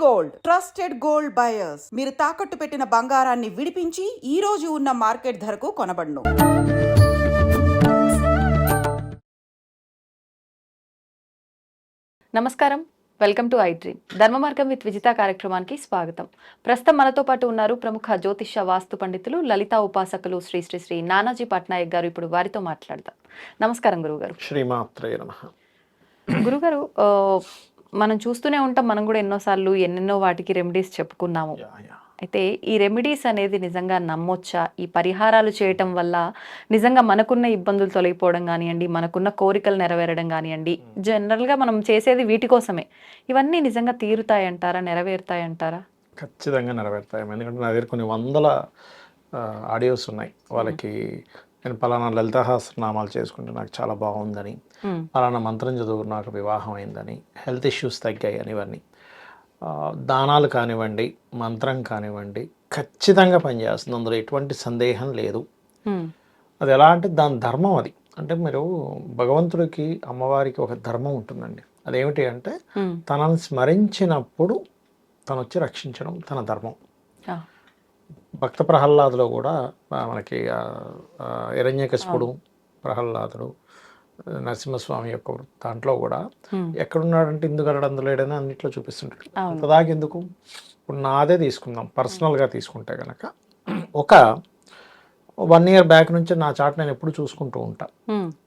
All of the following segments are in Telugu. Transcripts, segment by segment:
గోల్డ్ ట్రస్టెడ్ గోల్డ్ బయర్స్ మీరు తాకట్టు పెట్టిన బంగారాన్ని విడిపించి ఈ రోజు ఉన్న మార్కెట్ ధరకు కొనబడును. నమస్కారం, వెల్కమ్ టు ఐ డ్రీమ్. ధర్మ మార్గం విత్ విజిత కార్యక్రమానికి స్వాగతం. ప్రస్తుతం మనతో పాటు ఉన్నారు ప్రముఖ జ్యోతిష వాస్తు పండితులు, లలితా ఉపాసకులు శ్రీ శ్రీ శ్రీ నానాజీ పట్నాయక్ గారు. ఇప్పుడు వారితో మాట్లాడదాం. నమస్కారం గురుగారు. శ్రీమాత్రే నమః. గురుగారు, మనం చూస్తూనే ఉంటాం, మనం కూడా ఎన్నోసార్లు ఎన్నెన్నో వాటికి రెమెడీస్ చెప్పుకున్నాము. అయితే ఈ రెమెడీస్ అనేది నిజంగా నమ్మొచ్చా? ఈ పరిహారాలు చేయటం వల్ల నిజంగా మనకున్న ఇబ్బందులు తొలగిపోవడం కానివ్వండి, మనకున్న కోరికలు నెరవేరడం కానివ్వండి, జనరల్గా మనం చేసేది వీటి కోసమే. ఇవన్నీ నిజంగా తీరుతాయంటారా, నెరవేరుతాయంటారా? ఖచ్చితంగా నెరవేరుతాయి. ఎందుకంటే నా దగ్గర కొన్ని వందల ఆడియోస్ ఉన్నాయి. వాళ్ళకి నేను పలానా లలితా సహస్రనామాలు చేసుకుంటే నాకు చాలా బాగుందని, పలానా మంత్రం చదువు నాకు వివాహం అయిందని, హెల్త్ ఇష్యూస్ తగ్గాయి అని, ఇవన్నీ దానాలు కానివ్వండి, మంత్రం కానివ్వండి, ఖచ్చితంగా పనిచేస్తుంది. అందులో ఎటువంటి సందేహం లేదు. అది ఎలా అంటే దాని ధర్మం అది. అంటే మీరు భగవంతుడికి, అమ్మవారికి ఒక ధర్మం ఉంటుందండి. అదేమిటి అంటే తనని స్మరించినప్పుడు తను వచ్చి రక్షించడం తన ధర్మం. భక్త ప్రహ్లాదులో కూడా మనకి హిరణ్యకశిపుడు, ప్రహ్లాదుడు, నరసింహస్వామి యొక్క దాంట్లో కూడా ఎక్కడున్నాడంటే ఇందుకలడు అందులో లేడని అన్నిట్లో చూపిస్తుంటాడు. అంతదాకా ఎందుకు? ఇప్పుడు నాదే తీసుకుందాం, పర్సనల్గా తీసుకుంటే కనుక ఒక 1 year బ్యాక్ నుంచి నా చాట్ నేను ఎప్పుడు చూసుకుంటూ ఉంటా.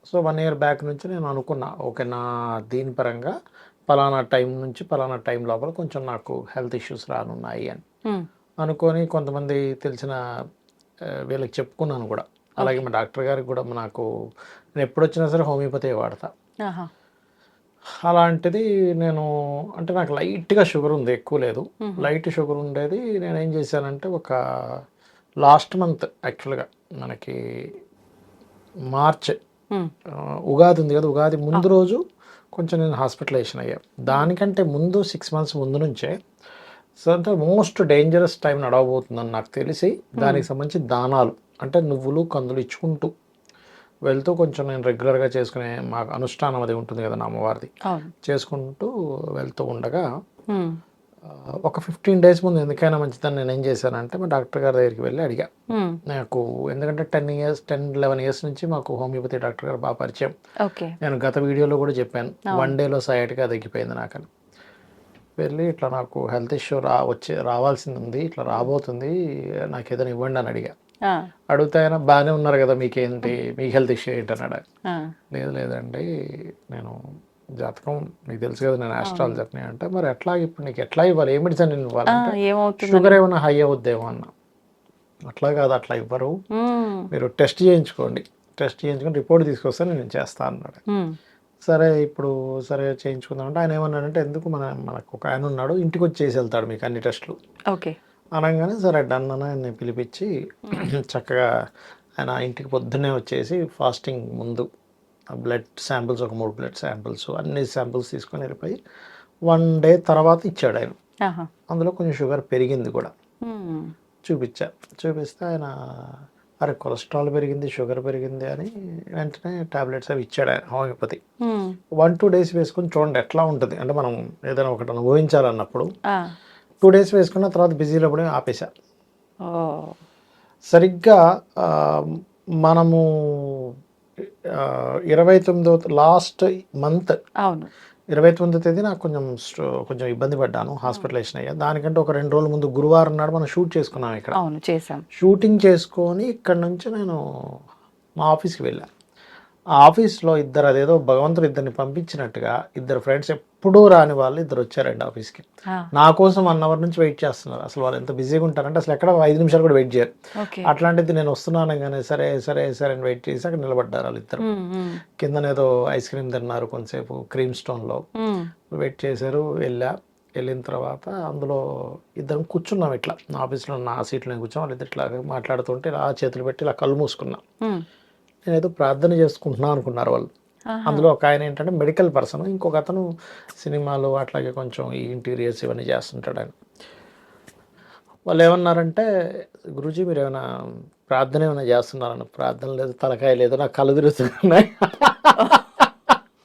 సో 1 year బ్యాక్ నుంచి నేను అనుకున్నా, ఓకే నా దీని పరంగా పలానా టైం నుంచి పలానా టైం లోపల కొంచెం నాకు హెల్త్ ఇష్యూస్ రానున్నాయి అని అనుకొని కొంతమంది తెలిసిన వీళ్ళకి చెప్పుకున్నాను కూడా. అలాగే మా డాక్టర్ గారికి కూడా నాకు, నేను ఎప్పుడు వచ్చినా సరే హోమియోపతి వాడతా. అలాంటిది నేను అంటే నాకు లైట్గా షుగర్ ఉంది, ఎక్కువ లేదు, లైట్ షుగర్ ఉండేది. నేను ఏం చేశానంటే ఒక లాస్ట్ మంత్ యాక్చువల్గా మనకి మార్చ్ ఉగాది ఉంది కదా, ఉగాది ముందు రోజు కొంచెం నేను హాస్పిటలైజేషన్ అయ్యా. దానికంటే ముందు 6 months ముందు నుంచే సో అంటే మోస్ట్ డేంజరస్ టైం నడవబోతుందని నాకు తెలిసి దానికి సంబంధించి దానాలు అంటే నువ్వులు కందులు ఇచ్చుకుంటూ వెళ్తూ కొంచెం నేను రెగ్యులర్గా చేసుకునే మాకు అనుష్ఠానం అది ఉంటుంది కదా నా అమ్మవారిది, చేసుకుంటూ వెళ్తూ ఉండగా ఒక 15 days ముందు ఎందుకైనా మంచిదని నేను ఏం చేశానంటే మా డాక్టర్ గారి దగ్గరికి వెళ్ళి అడిగా. నాకు ఎందుకంటే 10-11 years నుంచి మాకు హోమియోపతి డాక్టర్ గారు బాగా పరిచయం. నేను గత వీడియోలో కూడా చెప్పాను, 1 dayలో సయాటిగా తగ్గిపోయింది నాకని. వెళ్ళి ఇట్లా నాకు హెల్త్ ఇష్యూ రావాల్సింది ఉంది, ఇట్లా రాబోతుంది, నాకు ఏదైనా ఇవ్వండి అని అడిగా. అడిగితే ఆయన బాగానే ఉన్నారు కదా, మీకేంటి, మీకు హెల్త్ ఇష్యూ ఏంటి అన్నాడు. లేదండి నేను జాతకం మీకు తెలుసు కదా, నేను ఆస్ట్రాలజర్ని. అంటే మరి ఎట్లా ఇప్పుడు నీకు ఎట్లా ఇవ్వాలి, ఏ మెడిసిన్ ఇవ్వాలంటే షుగర్ ఏమైనా హై అవుద్దేమో అన్న. అట్లా కాదు, అట్లా ఇవ్వరు, మీరు టెస్ట్ చేయించుకోండి, టెస్ట్ చేయించుకొని రిపోర్ట్ తీసుకొస్తే నేను చేస్తాను అన్నాడు. సరే ఇప్పుడు సరే చేయించుకుందామంటే ఆయన ఏమన్నాడంటే, ఎందుకు మనకు ఒక ఆయన ఉన్నాడు, ఇంటికి వచ్చి చేసి వెళ్తాడు మీకు అన్ని టెస్టులు అనగానే సరే డన్ అని ఆయన పిలిపించి చక్కగా ఆయన ఇంటికి పొద్దున్నే వచ్చేసి ఫాస్టింగ్ ముందు బ్లడ్ శాంపిల్స్ ఒక 3 blood samples అన్ని శాంపిల్స్ తీసుకొని వెళ్ళిపోయి 1 day తర్వాత ఇచ్చాడు ఆయన. అందులో కొంచెం షుగర్ పెరిగింది కూడా చూపిస్తే ఆయన అరే కొలెస్ట్రాల్ పెరిగింది, షుగర్ పెరిగింది అని వెంటనే టాబ్లెట్స్ అవి ఇచ్చాడు ఆయన హోమియోపతి. 1-2 days వేసుకొని చూడండి ఎట్లా ఉంటుంది. అంటే మనం ఏదైనా ఒకటి అనుభవించాలన్నప్పుడు 2 days వేసుకున్న తర్వాత బిజీలో పడి ఆపేశా. సరిగ్గా మనము 29వ లాస్ట్ మంత్ 29వ తేదీ నాకు కొంచెం ఇబ్బంది పడ్డాను, హాస్పిటలైజేషన్ అయ్యా. దానికంటే ఒక 2 రోజుల ముందు గురువారం నాడు మనం షూట్ చేసుకున్నాం ఇక్కడ. షూటింగ్ చేసుకొని ఇక్కడ నుంచి నేను మా ఆఫీస్కి వెళ్ళాను. ఆ ఆఫీస్లో అదేదో భగవంతుడు ఇద్దరిని పంపించినట్టుగా 2 ఫ్రెండ్స్ ఎప్పుడూ రాని వాళ్ళు 2 వచ్చారండి ఆఫీస్కి. నా కోసం 1 hour నుంచి వెయిట్ చేస్తున్నారు. అసలు వాళ్ళు ఎంత బిజీగా ఉంటారంటే అసలు ఎక్కడ 5 నిమిషాలు కూడా వెయిట్ చేయరు. అట్లాంటిది నేను వస్తున్నాను కానీ సరే సరే సరే అని వెయిట్ చేసి అక్కడ నిలబడ్డారు వాళ్ళు 2. కిందనేదో ఐస్ క్రీమ్ తిన్నారు కొంతసేపు క్రీమ్ స్టోన్లో, వెయిట్ చేశారు. వెళ్ళిన తర్వాత అందులో 2 కూర్చున్నాం ఇట్లా ఆఫీస్లో, నా సీట్లో నేను కూర్చొని వాళ్ళు ఇట్లా మాట్లాడుతుంటే ఇలా చేతులు పెట్టి ఇలా కళ్ళు మూసుకున్నా. నేనేదో ప్రార్థన చేసుకుంటున్నా అనుకున్నారు వాళ్ళు. అందులో ఒక ఆయన ఏంటంటే మెడికల్ పర్సన్, ఇంకొక అతను సినిమాలు అట్లాగే కొంచెం ఈ ఇంటీరియర్స్ ఇవన్నీ చేస్తుంటాడు ఆయన. వాళ్ళు ఏమన్నారంటే, గురూజీ మీరు ఏమైనా ప్రార్థన ఏమైనా చేస్తున్నారన్న. ప్రార్థన లేదు, తలకాయ లేదు, నాకు కళ్ళు తిరుగుతున్నాయి.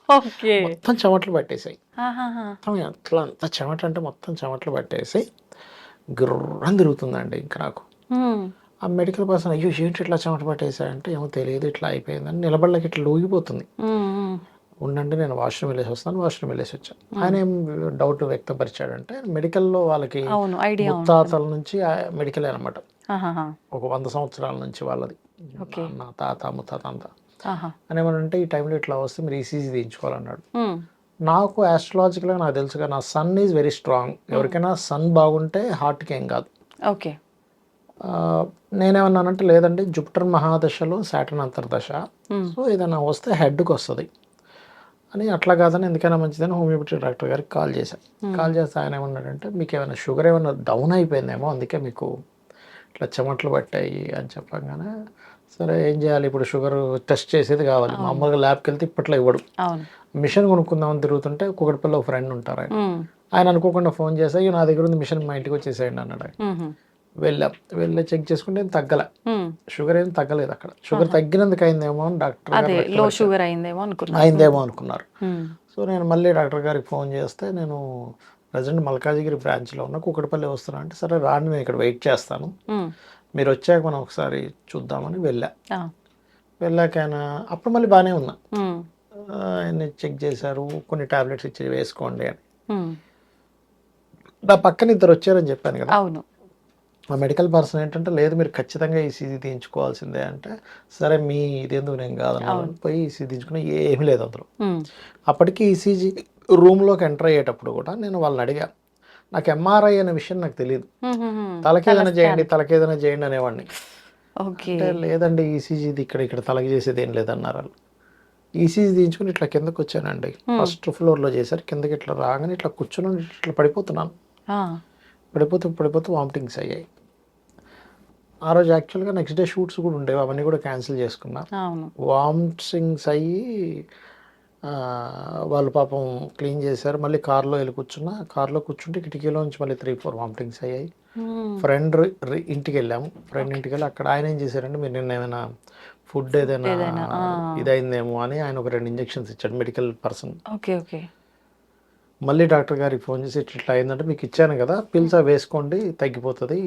ఓకే. మొత్తం చెమటలు పట్టేసాయి. ఆహాహా! మొత్తం అట్లా అంత చెమటలు అంటే మొత్తం చెమటలు పట్టేసి గుర్రం తిరుగుతుందండి ఇంకా నాకు. హ్మ్. ఆ మెడికల్ పర్సన్ అయ్యో ఏంటి ఇట్లా చెమట పట్టేసాయంటే ఏమో తెలియదు ఇట్లా అయిపోయిందని నిలబడలేక ఇట్లా ఊగిపోతుంది. హ్మ్. హ్మ్. ఉండండి నేను వాష్రూమ్ వెళ్ళేసి వస్తాను, వాష్రూమ్ వెళ్ళేసి వచ్చాను. ఆయన ఏం డౌట్ వ్యక్తపరిచాడంటే మెడికల్లో వాళ్ళకి అవును. ఐడియా ఉంటుంది. ముత్తాతల నుంచి మెడికలే అనమాట. ఆహాహా! ఒక 100 సంవత్సరాల నుంచి వాళ్ళది. ఓకే. నాన్న, తాత, ముత్తాత అంతా. ఆహా! అని ఏమనంటే ఈ టైంలో ఇట్లా వస్తే మీరు ఈసీజీ తీయించుకోవాలన్నాడు. హ్మ్. నాకు యాస్ట్రాలజికల్‌గా నాకు తెలుసుగా నా సన్ ఈజ్ వెరీ స్ట్రాంగ్. ఎవరికైనా సన్ బాగుంటే హార్ట్‌కి ఏం కాదు. ఓకే. నేనేమన్నానంటే లేదండి జూపిటర్ మహాదశలో సాటర్న్ అంతర్దశ. హ్మ్. సో ఏదైనా వస్తే హెడ్‌కి వస్తది. అని అట్లా కాదని ఎందుకైనా మంచిదని హోమియోపతి డాక్టర్ గారికి కాల్ చేశాను. కాల్ చేస్తే ఆయన ఏమన్నాడంటే మీకు ఏమైనా షుగర్ ఏమైనా డౌన్ అయిపోయిందేమో అందుకే మీకు ఇట్లా చెమటలు పట్టాయి అని చెప్పగానే సరే ఏం చేయాలి ఇప్పుడు షుగర్ టెస్ట్ చేసేది కావాలి. మామూలుగా ల్యాబ్కి వెళ్తే ఇప్పట్లో ఇవ్వడు. అవును. మిషన్ కొనుక్కుందామని తిరుగుతుంటే కూకట్పల్లిలో ఒక ఫ్రెండ్ ఉంటారు ఆయన. హ్మ్. ఆయన అనుకోకుండా ఫోన్ చేసి అయ్యో నా దగ్గర ఉంది మిషన్ మా ఇంటికి వచ్చేసేయండి అన్నాడు ఆయన. హుహు. వెళ్ళి చెక్ చేసుకుంటే ఏం తగ్గలే. హ్మ్. షుగర్ ఏం తగ్గలేదు అక్కడ. షుగర్ తగ్గినందుకు అయిందేమో అని డాక్టర్ గారు అదే లో రెక్కలొచ్చారు. షుగర్ అయిందేమో అనుకున్నా. అయిందేమో అనుకున్నారు. హ్మ్. సో నేను మళ్ళీ డాక్టర్ గారికి ఫోన్ చేస్తే నేను ప్రజెంట్ మల్కాజిగిరి బ్రాంచ్లో ఉన్నా కూకట్పల్లి వస్తున్నా అంటే సరే రాండి నేను ఇక్కడ వెయిట్ చేస్తాను, హ్మ్. మీరు వచ్చాక మనం ఒకసారి చూద్దామని వెళ్ళా. ఆ! వెళ్ళాక ఆయన అప్పుడు మళ్ళీ బాగానే ఉన్నా. హ్మ్. ఆయన్ని చెక్ చేశారు, కొన్ని టాబ్లెట్స్ ఇచ్చి వేసుకోండి అని. హ్మ్. నా పక్కన ఇద్దరు వచ్చారని చెప్పాను కదా. అవును. ఆ మెడికల్ పర్సన్ ఏంటంటే లేదు మీరు ఖచ్చితంగా ఈసీజీ తీయించుకోవాల్సిందే అంటే సరే మీ ఇదేందుకు నేను కాదన్నాను. పోయి ఈసీజీ తీయించుకున్నా ఏమీ లేదు అందులో. హ్మ్. అప్పటికి ఈసీజీ రూమ్లోకి ఎంటర్ అయ్యేటప్పుడు కూడా నేను వాళ్ళని అడిగా, నాకు ఎంఆర్ఐ అనే విషయం నాకు తెలియదు. హుహుహు. తలకేదైనా చేయండి అనేవాడిని. ఓకే. అంటే లేదండి ఈసీజీది ఇక్కడ తలకి చేసేది ఏం లేదన్నారు వాళ్ళు. ఈసీజీ తీయించుకుని ఇట్లా కిందకు వచ్చానండి. ఫస్ట్ ఫ్లోర్లో చేశారు. కిందకి ఇట్లా రాగానే ఇట్లా కూర్చొని ఇట్లా పడిపోతున్నాను. ఆ! పడిపోతూ వామిటింగ్స్ అయ్యాయి. ఆ రోజు యాక్చువల్గా నెక్స్ట్ డే షూట్స్ కూడా ఉండేవి, అవన్నీ కూడా క్యాన్సిల్ చేసుకున్నా. అవును. వామిటింగ్స్ అయ్యి వాళ్ళు పాపం క్లీన్ చేశారు. మళ్ళీ కార్లో వెళ్ళి కూర్చున్నా. కార్లో కూర్చుంటే కిటికీలో నుంచి మళ్ళీ 3-4 వామిటింగ్స్ అయ్యాయి. హ్మ్. ఫ్రెండ్ ఇంటికి వెళ్ళాము. ఫ్రెండ్ ఇంటికి వెళ్ళి అక్కడ ఆయన ఏం చేశారంటే మీరు నిన్న ఏమైనా ఫుడ్ ఏదైనా ఏదైనా. ఆ! ఇదైందేమో అని ఆయన ఒక 2 ఇంజెక్షన్స్ ఇచ్చాడు మెడికల్ పర్సన్. ఓకే. ఓకే. మళ్ళీ డాక్టర్ గారికి ఫోన్ చేసి ఇట్లా అయిందంటే మీకు ఇచ్చాను కదా పిల్స్ అవి వేసుకోండి తగ్గిపోతుంది,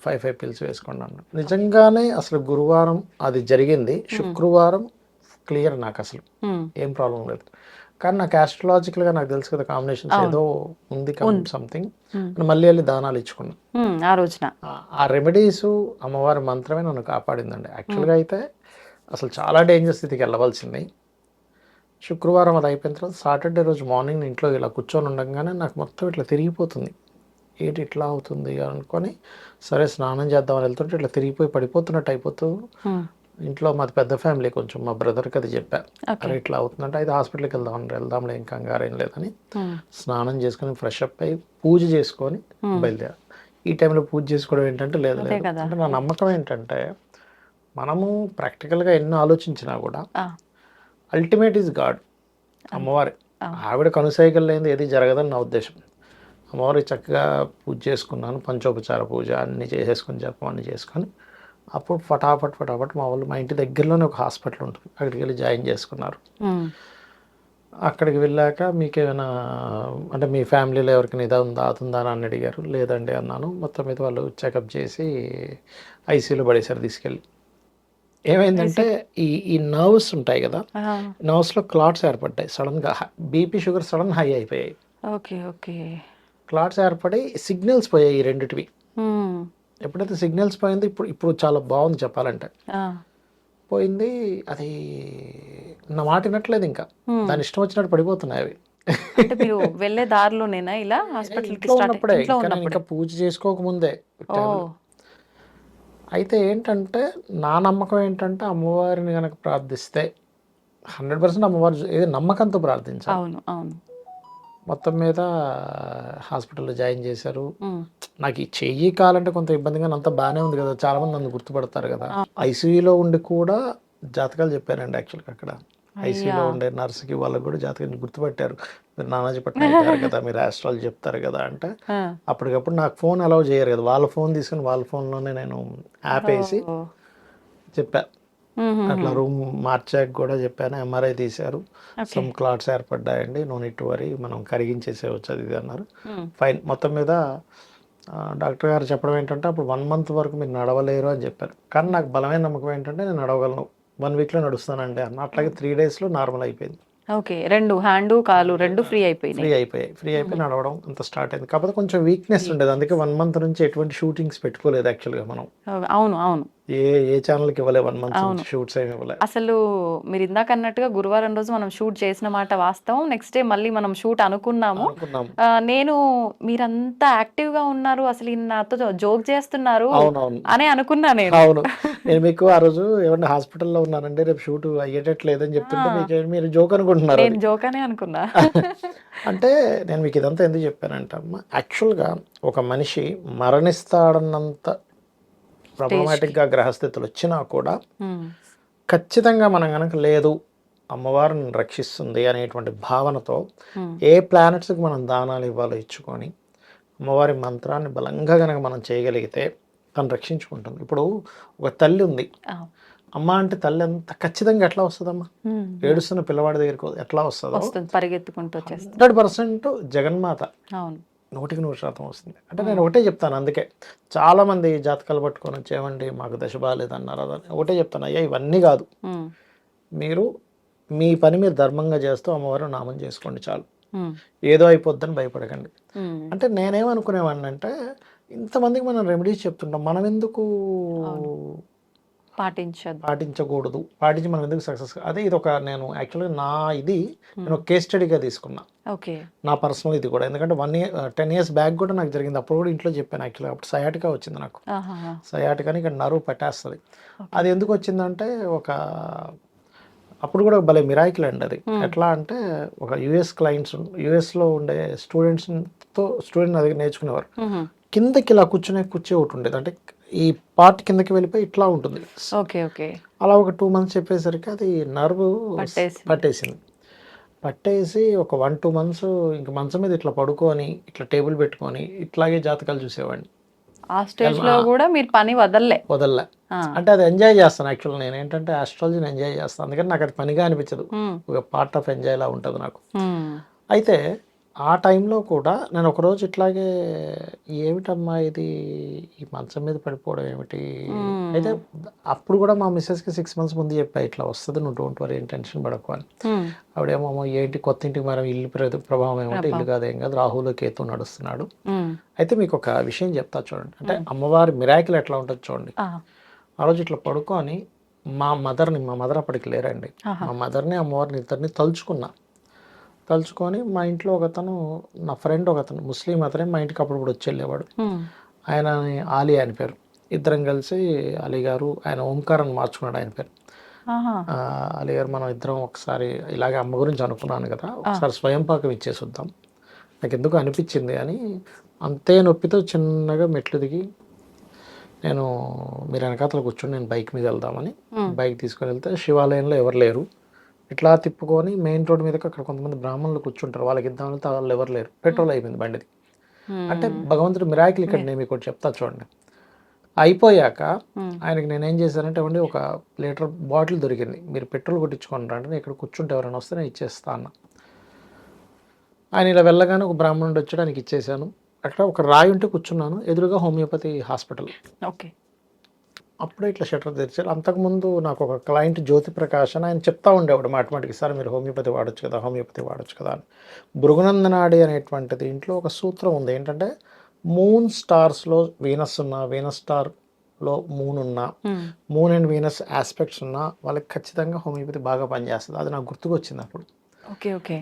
5 పిల్స్ వేసుకోండి అన్నాడు. నిజంగానే అసలు గురువారం అది జరిగింది. శుక్రవారం క్లియర్ నాకు అసలు హ్మ్. ఏం ప్రాబ్లం లేదు. కానీ నాకు ఆస్ట్రాలజికల్గా నాకు తెలుసు కదా కాంబినేషన్స్ ఏదో ఉంది సంథింగ్. మళ్ళీ వెళ్ళి దానాలు ఇచ్చుకున్నా. హ్మ్. ఆ రోజున. ఆ రెమెడీస్ అమ్మవారి మంత్రమే నన్ను కాపాడిందండి. యాక్చువల్గా అయితే అసలు చాలా డేంజర్ స్థితికి వెళ్ళవలసింది. శుక్రవారం అది అయిపోయిన తర్వాత సాటర్డే రోజు మార్నింగ్ ఇంట్లో ఇలా కూర్చొని ఉండగానే నాకు మొత్తం ఇట్లా తిరిగిపోతుంది. ఏంటి ఇట్లా అవుతుంది అనుకొని సరే స్నానం చేద్దామని వెళ్తుంటే ఇట్లా తిరిగిపోయి పడిపోతున్నట్టు అయిపోతూ హ్మ్. ఇంట్లో మాది పెద్ద ఫ్యామిలీ కొంచెం మా బ్రదర్కి అది చెప్పా. ఓకే. అరే ఇట్లా అవుతుందంటే అయితే హాస్పిటల్కి వెళ్దాంలే ఏం కంగారు ఏం లేదని హ్మ్. స్నానం చేసుకొని ఫ్రెష్ అప్ అయ్యి పూజ చేసుకొని బయలుదేరా. ఈ టైంలో పూజ చేసుకోవడం ఏంటంటే లేదు అదే లేదు కదా! అంటే నా నమ్మకం ఏంటంటే మనము ప్రాక్టికల్గా ఎన్ని ఆలోచించినా కూడా ఆ! అల్టిమేట్ ఈజ్ గాడ్, అమ్మవారి. ఆవిడ కనుసైగలు లేనిది ఏది జరగదని నా ఉద్దేశం. అమ్మవారికి చక్కగా పూజ చేసుకున్నాను, పంచోపచార పూజ అన్నీ చేసేసుకొని జపం అన్నీ చేసుకొని అప్పుడు ఫటాఫట్ మా వాళ్ళు మా ఇంటి దగ్గరలోనే ఒక హాస్పిటల్ ఉంటుంది, అక్కడికి వెళ్ళి జాయిన్ చేసుకున్నారు. హ్మ్. అక్కడికి వెళ్ళాక మీకేమైనా అంటే మీ ఫ్యామిలీలో ఎవరికైనా ఇది ఉందా అది ఉందా అని అడిగారు. లేదండి అన్నాను. మొత్తం మీద వాళ్ళు చెకప్ చేసి ఐసీయూలో పడేశారు తీసుకెళ్ళి. ఏమైందంటే ఈ నర్వ్స్ ఉంటాయి కదా, ఆ! నర్వ్స్లో క్లాట్స్ ఏర్పడ్డాయి సడన్గా. బీపీ షుగర్ సడన్ హై అయిపోయాయి. ఓకే. ఓకే. క్లాట్స్ ఏర్పడి సిగ్నల్స్ పోయాయి ఈ రెండిటివి. హ్మ్. ఎప్పుడైతే సిగ్నల్స్ పోయిందో ఇప్పుడు చాలా బాగుంది చెప్పాలంటే. ఆ! పోయింది అది నా మాట వినట్లేదు ఇంకా. దాని ఇష్టం వచ్చినట్టు పడిపోతున్నాయి అవి. అంటే మీరు వెళ్ళే దారిలోనేనా ఇలా హాస్పిటల్‌కి ఇంట్లో ఉన్నప్పుడే ఇంట్లో ఇంకా నేను ఉన్నప్పుడే? ఇంకా పూజ చేసుకోకముందే టైంలో. ఓహ్! అయితే ఏంటంటే నా నమ్మకం ఏంటంటే అమ్మవారిని కనుక ప్రార్థిస్తే 100% అమ్మవారు ఏదో నమ్మకంతో ప్రార్థించాలి. అవును. అవును. మొత్తం మీద హాస్పిటల్‌లో జాయిన్ చేశారు. హ్మ్. నాకు ఈ చెయ్యి కాలంటే కొంత ఇబ్బందిగా అంతా బాగానే ఉంది కదా, చాలామంది నన్ను గుర్తుపడతారు కదా. ఐసీయూలో ఉండి కూడా జాతకాలు చెప్పారండి యాక్చువల్గా అక్కడ. ఐసీయూలో ఉండే నర్స్కి వాళ్ళకి కూడా జాతకం గుర్తుపట్టారు. మీరు నానాజీ పట్నం అయిపోయారు కదా, మీరు ఆస్ట్రాలజీ చెప్తారు కదా అంటే ఆ! అప్పటికప్పుడు నాకు ఫోన్ అలౌ చేయరు కదా, వాళ్ళ ఫోన్ తీసుకుని వాళ్ళ ఫోన్లోనే నేను యాప్ వేసి ఓహ్! చెప్పా. అట్లా రూమ్ మార్చాక కూడా చెప్పాను, ఎంఆర్ఐ తీశారు, సమ్ క్లాట్స్ ఏర్పడ్డాయండి, నో నీడ్ టు వరీ, మనం కరిగించేసేవచ్చు అది ఇది అన్నారు. ఫైన్. మొత్తం మీద డాక్టర్ గారు చెప్పడం ఏంటంటే అప్పుడు 1 month వరకు మీరు నడవలేరు అని చెప్పారు. కానీ నాకు బలమైన నమ్మకం ఏంటంటే నేను నడవగలను, 1 weekలో నడుస్తానండి అన్న. అట్లాగే 3 daysలో నార్మల్ అయిపోయింది. ఓకే, 2 హ్యాండ్ కాలు 2 ఫ్రీ అయిపోయినాయి. ఫ్రీ అయిపోయి నడవడం అంత స్టార్ట్ అయింది. కాకపోతే కొంచెం వీక్నెస్ ఉండేది, అందుకే 1 month నుంచి ఎటువంటి షూటింగ్స్ పెట్టుకోలేదు యాక్చువల్గా. మనం అవును అవును ఏ ఛానల్కి ఇవ్వలే 1 month నుంచి షూట్స్ ఏమి ఇవ్వలే. అసలు మీరు ఇందాక అన్నట్టుగా గురువారం రోజు మనం షూట్ చేసిన మాట వాస్తవం. నెక్స్ట్ డే మళ్ళీ మనం షూట్ అనుకున్నాము. నేను మీరంతా యాక్టివ్ గా ఉన్నారు, అసలు ఈయన నాతో జోక్ చేస్తున్నారు అని అనుకున్నా నేను. అవును, నేను మీకు ఆ రోజు ఏమన్నా హాస్పిటల్లో ఉన్నానండి, రేపు షూట్ అయ్యేటట్లేదని చెప్తుంటే మీరు జోక్ అనుకుంటున్నారు. నేను జోక్ అనే అనుకున్నా. అంటే నేను మీకు ఇదంతా ఎందుకు చెప్పానంటే అమ్మ, యాక్చువల్గా ఒక మనిషి మరణిస్తాడన్నంత ప్రాబ్లమాటిక్గా గ్రహస్థితులు వచ్చినా కూడా ఖచ్చితంగా మనం కనుక లేదు అమ్మవారిని రక్షిస్తుంది అనేటువంటి భావనతో ఏ ప్లానెట్స్కి మనం దానాలు ఇవ్వాలో ఇచ్చుకొని అమ్మవారి మంత్రాన్ని బలంగా కనుక మనం చేయగలిగితే తను రక్షించుకుంటుంది. ఇప్పుడు ఒక తల్లి ఉంది, అమ్మ అంటే తల్లి ఎంత ఖచ్చితంగా ఎట్లా వస్తుందమ్మా? ఏడుస్తున్న పిల్లవాడి దగ్గరికి ఎట్లా వస్తుందో పరిగెత్తుకుంటూ 100% జగన్మాత 100% వస్తుంది. అంటే నేను ఒకటే చెప్తాను, అందుకే చాలామంది జాతకాలు పట్టుకొని వచ్చేవండి మాకు దశ బాగాలేదన్నారు అదని. ఒకటే చెప్తాను, అయ్యా ఇవన్నీ కాదు, మీరు మీ పని మీరు ధర్మంగా చేస్తూ అమ్మవారు నామం చేసుకోండి చాలు, ఏదో అయిపోద్దని భయపడకండి. అంటే నేనేమనుకునేవాడిని అంటే ఇంతమందికి మనం రెమెడీస్ చెప్తుంటాం, మనం ఎందుకు పాటించకూడదు, పాటించి మనం ఎందుకు సక్సెస్? అదే ఇది ఒక నేను యాక్చువల్గా నేను ఒక కేస్ స్టడీగా తీసుకున్నా, నా పర్సనల్ ఇది కూడా. ఎందుకంటే 10 years బ్యాక్ కూడా నాకు జరిగింది. అప్పుడు కూడా ఇంట్లో చెప్పాను యాక్చువల్గా. అప్పుడు సయాటికా వచ్చింది నాకు. సయాటికాని ఇక్కడ నరువు పట్టేస్తుంది. అది ఎందుకు వచ్చిందంటే అప్పుడు కూడా భలే మిరాకిల్ అండి అది. ఎట్లా అంటే ఒక యుఎస్లో ఉండే స్టూడెంట్ అది నేర్చుకునేవారు. కిందకి ఇలా కుర్చీ ఒకటి ఉండేది, అంటే ఈ పార్ట్ కిందకి వెళ్ళిపోయి ఇట్లా ఉంటుంది. అలా ఒక 2 months చెప్పేసరికి అది నర్వ్ పట్టేసి ఒక 1-2 months ఇంక మంచం మీద ఇట్లా పడుకొని ఇట్లా టేబుల్ పెట్టుకొని ఇట్లాగే జాతకాలు చూసేవాడిని. ఆ స్టేజ్ లో కూడా మీరు పని వదల్లే. అంటే అది ఎంజాయ్ చేస్తాను యాక్చువల్గా. నేను ఏంటంటే ఆస్ట్రాలజీని ఎంజాయ్ చేస్తాను, అందుకని నాకు అది పనిగా అనిపించదు, ఒక పార్ట్ ఆఫ్ ఎంజాయ్ లా ఉంటుంది నాకు. అయితే ఆ టైంలో కూడా నేను ఒకరోజు ఇట్లాగే ఏమిటమ్మా ఇది, ఈ మంచం మీద పడిపోవడం ఏమిటి? అయితే అప్పుడు కూడా మా మిస్సెస్కి 6 months ముందు చెప్పా, ఇట్లా వస్తుంది, నువ్వు డోంట్ వరీ, ఏం టెన్షన్ పడకు అని. ఆవిడేమో ఏంటి కొత్త ఇంటికి మనం ఇల్లు ప్రభావం ఏమంటే, ఇల్లు కాదేం కాదు, రాహులో కేతు నడుస్తున్నాడు. అయితే మీకు ఒక విషయం చెప్తా చూడండి, అంటే అమ్మవారి మిరాకిల్ ఎట్లా ఉంటుంది చూడండి. ఆ రోజు ఇట్లా పడుకొని మా మదర్ అప్పటికి లేరండి, మా మదర్ని అమ్మవారిని ఇద్దరిని తలుచుకొని మా ఇంట్లో ఒకతను, నా ఫ్రెండ్ ఒకతను ముస్లిం అతనే మా ఇంటికి అప్పుడు వచ్చి వెళ్ళేవాడు. ఆయన ఆలీ ఆయన పేరు. ఇద్దరం కలిసి అలీ గారు, ఆయన ఓంకారాన్ని మార్చుకున్నాడు ఆయన పేరు. అలీ గారు మనం ఇద్దరం ఒకసారి ఇలాగే అమ్మ గురించి అనుకున్నాను కదా, ఒకసారి స్వయం పాకం ఇచ్చేసి వద్దాం, నాకు ఎందుకు అనిపించింది అని. అంతే నొప్పితో చిన్నగా మెట్లు దిగి నేను మీరు వెనకాతలు కూర్చొని నేను బైక్ మీద వెళ్దామని బైక్ తీసుకొని వెళ్తే శివాలయంలో ఎవరు లేరు. ఇట్లా తిప్పుకొని మెయిన్ రోడ్ మీదకి అక్కడ కొంతమంది బ్రాహ్మణులు కూర్చుంటారు, వాళ్ళకి ఇద్దాం వెళ్తే వాళ్ళు ఎవరు లేరు, పెట్రోల్ అయిపోయింది బండిది. అంటే భగవంతుడు మిరాకిల్ ఇక్కడ నేను మీకు చెప్తా చూడండి. అయిపోయాక ఆయనకి నేనేం చేశానంటే ఇవ్వండి ఒక లీటర్ బాటిల్ దొరికింది, మీరు పెట్రోల్ కొట్టించుకోండి అంటే నేను ఇక్కడ కూర్చుంటే ఎవరైనా వస్తే నేను ఇచ్చేస్తా అన్న. ఆయన ఇలా వెళ్ళగానే ఒక బ్రాహ్మణుడు వచ్చి ఆయనకి ఇచ్చేసాను. అక్కడ ఒక రాయి ఉంటే కూర్చున్నాను, ఎదురుగా హోమియోపతి హాస్పిటల్. అప్పుడే ఇట్లా షట్టర్ తెరిచారు. అంతకుముందు నాకు ఒక క్లయింట్ జ్యోతి ప్రకాష్ అని ఆయన చెప్తా ఉండేవాడు మాటిమాటికి, సార్ మీరు హోమియోపతి వాడచ్చు కదా అని. భృగునందనాడి అనేటువంటిది ఇంట్లో ఒక సూత్రం ఉంది, ఏంటంటే మూన్ స్టార్స్లో వీనస్ ఉన్నా, వీనస్ స్టార్లో మూన్ ఉన్నా, మూన్ అండ్ వీనస్ ఆస్పెక్ట్స్ ఉన్నా వాళ్ళకి ఖచ్చితంగా హోమియోపతి బాగా పనిచేస్తుంది. అది నాకు గుర్తుకొచ్చింది అప్పుడు.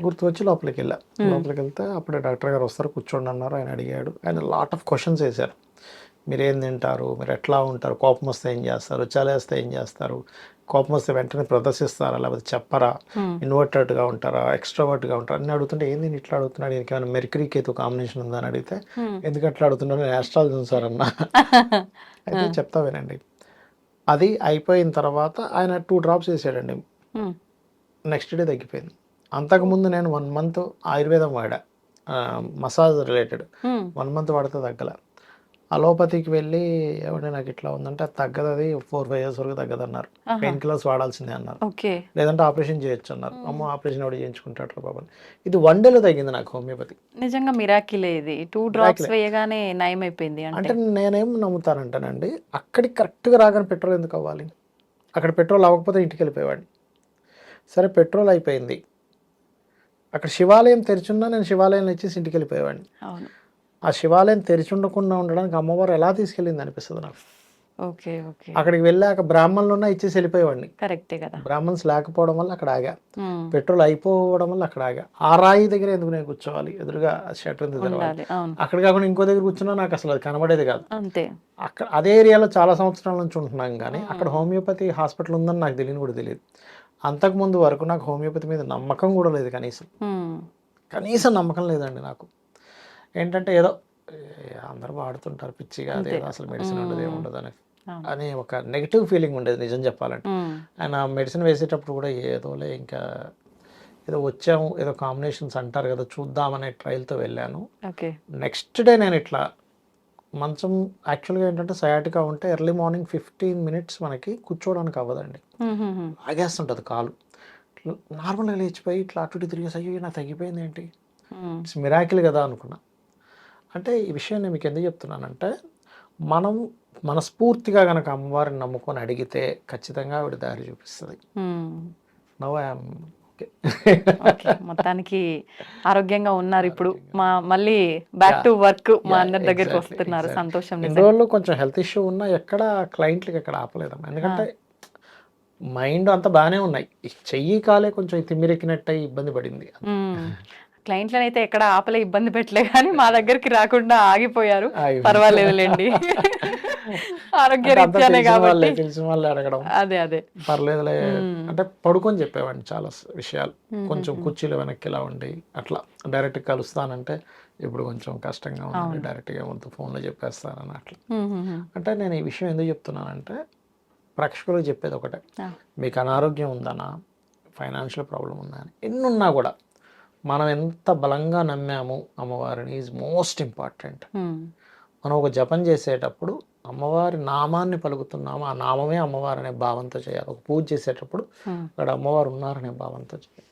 గుర్తుకొచ్చి లోపలికి వెళ్తే అప్పుడే డాక్టర్ గారు వస్తారు, కూర్చోండి అన్నారు. ఆయన అడిగాడు, ఆయన లాట్ ఆఫ్ క్వశ్చన్స్ వేశారు. మీరు ఏం తింటారు, మీరు ఎట్లా ఉంటారు, కోపం వస్తే ఏం చేస్తారు, చలేస్తే ఏం చేస్తారు, కోపం వస్తే వెంటనే ప్రదర్శిస్తారా లేకపోతే చెప్పరా, ఇన్వర్టెడ్గా ఉంటారా ఎక్స్ట్రావర్ట్గా ఉంటారా అన్నీ అడుగుతుంటే ఏంది ఇట్లా అడుగుతున్నాడు, దీనికి ఏమైనా మెర్క్యూరీ కేతు కాంబినేషన్ ఉందా అని అడిగితే ఎందుకు అట్లా అడుగుతున్నాడు, నేను ఆస్ట్రాలజీ చూసారన్నా. అయితే చెప్తా వినండి. అది అయిపోయిన తర్వాత ఆయన 2 drops వేసాడండి, నెక్స్ట్ డే తగ్గిపోయింది. అంతకుముందు నేను 1 month ఆయుర్వేదం వాడా, మసాజ్ రిలేటెడ్, 1 month వాడితే తగ్గల. అలోపతికి వెళ్ళి ఏమంటే నాకు ఇట్లా ఉందంటే అది తగ్గదు, అది 4-5 years వరకు తగ్గదు అన్నారు. పెయిన్ కిల్లర్స్ వాడాల్సిందే అన్నారు. ఓకే. లేదంటే ఆపరేషన్ చేయొచ్చు అన్నారు. అమ్మో ఆపరేషన్ ఎవడు చేయించుకుంటాడు బాబా. ఇది 1 day తగ్గింది నాకు హోమియోపతి. నిజంగా మిరాకిలే ఇది. 2 drops వేయగానే నయం అయిపోయింది అంటే నేనేం నమ్ముతానంటానండి, అక్కడికి కరెక్ట్గా రాగానే పెట్రోల్ ఎందుకు అవ్వాలి? అక్కడ పెట్రోల్ అవ్వకపోతే ఇంటికి వెళ్ళిపోయేవాడిని. సరే పెట్రోల్ అయిపోయింది, అక్కడ శివాలయం తెరిచున్నా నేను శివాలయం ఇచ్చేసి ఇంటికి వెళ్ళిపోయేవాడిని. అవును. ఆ శివాలయం తెరిచి ఉండకుండా ఉండడానికి అమ్మవారు ఎలా తీసుకెళ్ళింది అనిపిస్తుంది నాకు. ఓకే. ఓకే. అక్కడికి వెళ్ళాక బ్రాహ్మణులు ఉన్నా ఇచ్చేసి వెళ్ళిపోయేవాడిని. కరెక్టే కదా. బ్రాహ్మణ్స్ లేకపోవడం వల్ల అక్కడ ఆగా, పెట్రోల్ అయిపోవడం వల్ల అక్కడ ఆగా. ఆ రాయి దగ్గర ఎందుకు నేను కూర్చోవాలి, ఎదురుగా షట్టర్ తెరవాలి. అక్కడ కాకుండా ఇంకో దగ్గర కూర్చున్నా నాకు అసలు అది కనబడేది కాదు. అంతే. అక్కడ అదే ఏరియాలో చాలా సంవత్సరాల నుంచి ఉంటున్నాం, కానీ అక్కడ హోమియోపతి హాస్పిటల్ ఉందని నాకు తెలియని కూడా తెలియదు. అంతకుముందు వరకు నాకు హోమియోపతి మీద నమ్మకం కూడా లేదు, కనీసం నమ్మకం లేదండి నాకు. ఏంటంటే ఏదో అందరూ వాడుతుంటారు పిచ్చిగా, అదేదో అసలు మెడిసిన్ ఉండదు ఏముండదు అనే ఒక నెగిటివ్ ఫీలింగ్ ఉండేది నిజం చెప్పాలంటే. ఆయన మెడిసిన్ వేసేటప్పుడు కూడా ఏదోలే ఇంకా ఏదో వచ్చాము, ఏదో కాంబినేషన్స్ అంటారు కదా చూద్దామనే ట్రయల్తో వెళ్ళాను. నెక్స్ట్ డే నేను ఇట్లా మంచం యాక్చువల్గా ఏంటంటే సయాటికా ఉంటే ఎర్లీ మార్నింగ్ 15 minutes మనకి కూర్చోవడానికి అవ్వదండి, ఆగేస్తుంటుంది కాలు. నార్మల్గా లేచిపోయి ఇట్లా అటు ఇటు తిరిగేసి అయ్యో నాకు తగ్గిపోయింది ఏంటి, ఇట్స్ మిరాకిల్ కదా అనుకున్నా. అంటే ఈ విషయం నేను మీకు ఎందుకు చెప్తున్నానంటే, మనం మనస్ఫూర్తిగా కనుక అమ్మవారిని నమ్ముకొని అడిగితే ఖచ్చితంగా ఆవిడ దారి చూపిస్తుంది. నవ్ ఐఎమ్ మొత్తానికి ఆరోగ్యంగా ఉన్నారు ఇప్పుడు. మళ్ళీ బ్యాక్ టు వర్క్ మా అందరి దగ్గరికి వస్తున్నారు. సంతోషం. ఎన్ని రోజులు కొంచెం హెల్త్ ఇష్యూ ఉన్నా ఎక్కడ క్లయింట్లకి ఎక్కడ ఆపలేదమ్మా, ఎందుకంటే మైండ్ అంతా బాగానే ఉన్నాయి, చెయ్యి కాలే కొంచెం తిమ్మిరెక్కినట్టు ఇబ్బంది పడింది. క్లయింట్లను అయితే ఎక్కడ ఆపలే, ఇబ్బంది పెట్టలే, కానీ మా దగ్గరికి రాకుండా ఆగిపోయారు. పర్వాలేదులేండి, ఆరోగ్య రీత్యానే కాబట్టి తెలిసిన వాళ్ళు అడగడం అదే అదే పర్లేదులే అంటే పడుకొని చెప్పేవాడిని చాలా విషయాలు. కొంచెం కుర్చీలు వెనక్కి ఇలా ఉండి అట్లా డైరెక్ట్ కలుస్తానంటే ఇప్పుడు కొంచెం కష్టంగా ఉంది, డైరెక్ట్గా ఏమంతా ఫోన్లో చెప్పేస్తానని అట్లా. అంటే నేను ఈ విషయం ఎందుకు చెప్తున్నానంటే, ప్రేక్షకులకు చెప్పేది ఒకటే, మీకు అనారోగ్యం ఉందనా, ఫైనాన్షియల్ ప్రాబ్లం ఉందా అని ఎన్నున్నా కూడా మనం ఎంత బలంగా నమ్మాము అమ్మవారిని ఈజ్ మోస్ట్ ఇంపార్టెంట్. మనం ఒక జపం చేసేటప్పుడు అమ్మవారి నామాన్ని పలుకుతున్నాము, ఆ నామమే అమ్మవారు అనే భావంతో చేయాలి. ఒక పూజ చేసేటప్పుడు అక్కడ అమ్మవారు ఉన్నారనే భావంతో చేయాలి.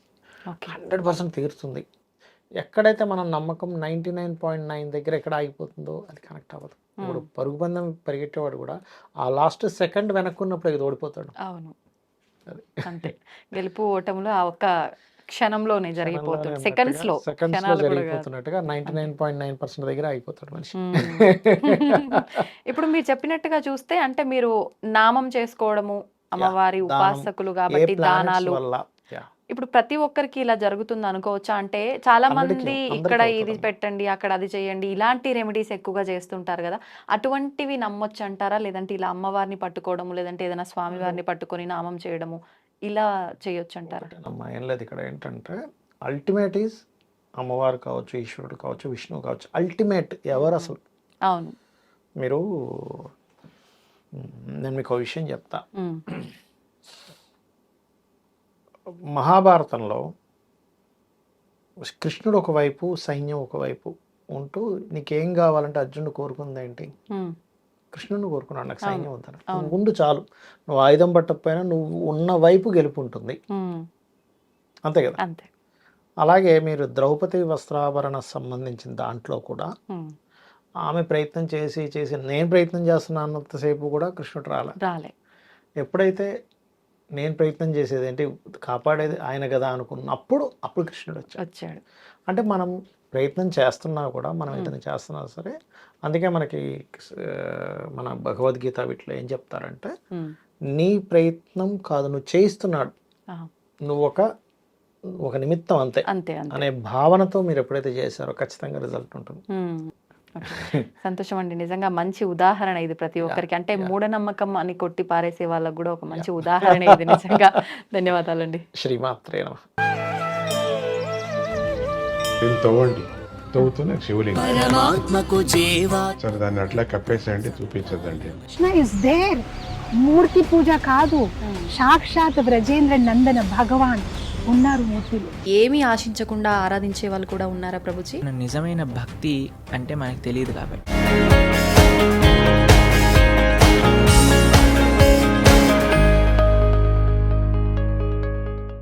100% తీరుతుంది. ఎక్కడైతే మనం నమ్మకం 99.9 దగ్గర ఎక్కడ ఆగిపోతుందో అది కనెక్ట్ అవ్వదు. ఇప్పుడు పరుగు పందెం పరిగెట్టేవాడు కూడా ఆ లాస్ట్ సెకండ్ వెనక్కున్నప్పుడు ఇది ఓడిపోతాడు. అవును, అంతే. గెలుపు ఓటములు ఆ ఒక్క క్షణంలోనే జరిగిపోతుంది, సెకండ్స్ లో జరిగిపోతున్నట్టుగా 99.9% దగ్గర అయిపోతాడు మనిషి. ఇప్పుడు మీరు చెప్పినట్టుగా చూస్తే అంటే మీరు నామం చేసుకోవడము, అమ్మవారి ఉపాసకులు కాబట్టి దానాలు, ఇప్పుడు ప్రతి ఒక్కరికి ఇలా జరుగుతుంది అనుకోవచ్చా? అంటే చాలా మంది ఇక్కడ ఇది పెట్టండి, అక్కడ అది చేయండి, ఇలాంటి రెమెడీస్ ఎక్కువగా చేస్తుంటారు కదా, అటువంటివి నమ్మొచ్చు అంటారా? లేదంటే ఇలా అమ్మవారిని పట్టుకోవడము, లేదంటే ఏదైనా స్వామి వారిని పట్టుకొని నామం చేయడము, ఇలా చేయొచ్చు అంటారా? ఏం లేదు, ఇక్కడ ఏంటంటే అల్టిమేట్ ఈజ్ అమ్మవారు కావచ్చు, ఈశ్వరుడు కావచ్చు, విష్ణువు కావచ్చు, అల్టిమేట్ ఎవరు అసలు. అవును. మీరు నేను మీకు ఒక విషయం చెప్తా. మహాభారతంలో కృష్ణుడు ఒకవైపు, సైన్యం ఒకవైపు ఉంటూ నీకేం కావాలంటే అర్జునుడు కోరుకుంది ఏంటి? కృష్ణుని కోరుకున్నాడు, నాకు సైన్యం వద్దాను, ముందు చాలు, నువ్వు ఆయుధం పట్టకపోయినా నువ్వు ఉన్న వైపు గెలుపు ఉంటుంది, అంతే కదా. అంతే. అలాగే మీరు ద్రౌపది వస్త్రాభరణ సంబంధించిన దాంట్లో కూడా ఆమె ప్రయత్నం చేసి చేసి నేను ప్రయత్నం చేస్తున్నా అన్నంతసేపు కూడా కృష్ణుడు రాలే. ఎప్పుడైతే నేను ప్రయత్నం చేసేది ఏంటి, కాపాడేది ఆయన కదా అనుకున్నప్పుడు అప్పుడు కృష్ణుడు వచ్చాడు. అంటే మనం ప్రయత్నం చేస్తున్నా కూడా, మనం ఏదైనా చేస్తున్నా సరే, అందుకే మనకి మన భగవద్గీత వీటిలో ఏం చెప్తారంటే, నీ ప్రయత్నం కాదు నువ్వు చేయిస్తున్నాడు, నువ్వు ఒక నిమిత్తం అంతే అనే భావనతో మీరు ఎప్పుడైతే చేశారో ఖచ్చితంగా రిజల్ట్ ఉంటుంది. సంతోషం అండి, నిజంగా మంచి ఉదాహరణ ఇది ప్రతి ఒక్కరికి. అంటే మూఢనమ్మకం అని కొట్టి పారేసే వాళ్ళకు కూడా ఒక మంచి ఉదాహరణ ఇది నిజంగా. ధన్యవాదాలండి. శ్రీమాత్రే నమః. తవ్వుతున్న శివలింగం సరే దాన్ని అట్లా కప్పేసేయండి, చూపించదండి. కృష్ణ ఇస్ దేర్, మూర్తి పూజ కాదు, సాక్షాత్ బ్రజేంద్ర నందన భగవాన్ ఉన్నారు మూర్తిలో. ఏమీ ఆశించకుండా ఆరాధించే వాళ్ళు కూడా ఉన్నారా ప్రభుజీ? నిజమైన భక్తి అంటే మనకు తెలియదు కాబట్టి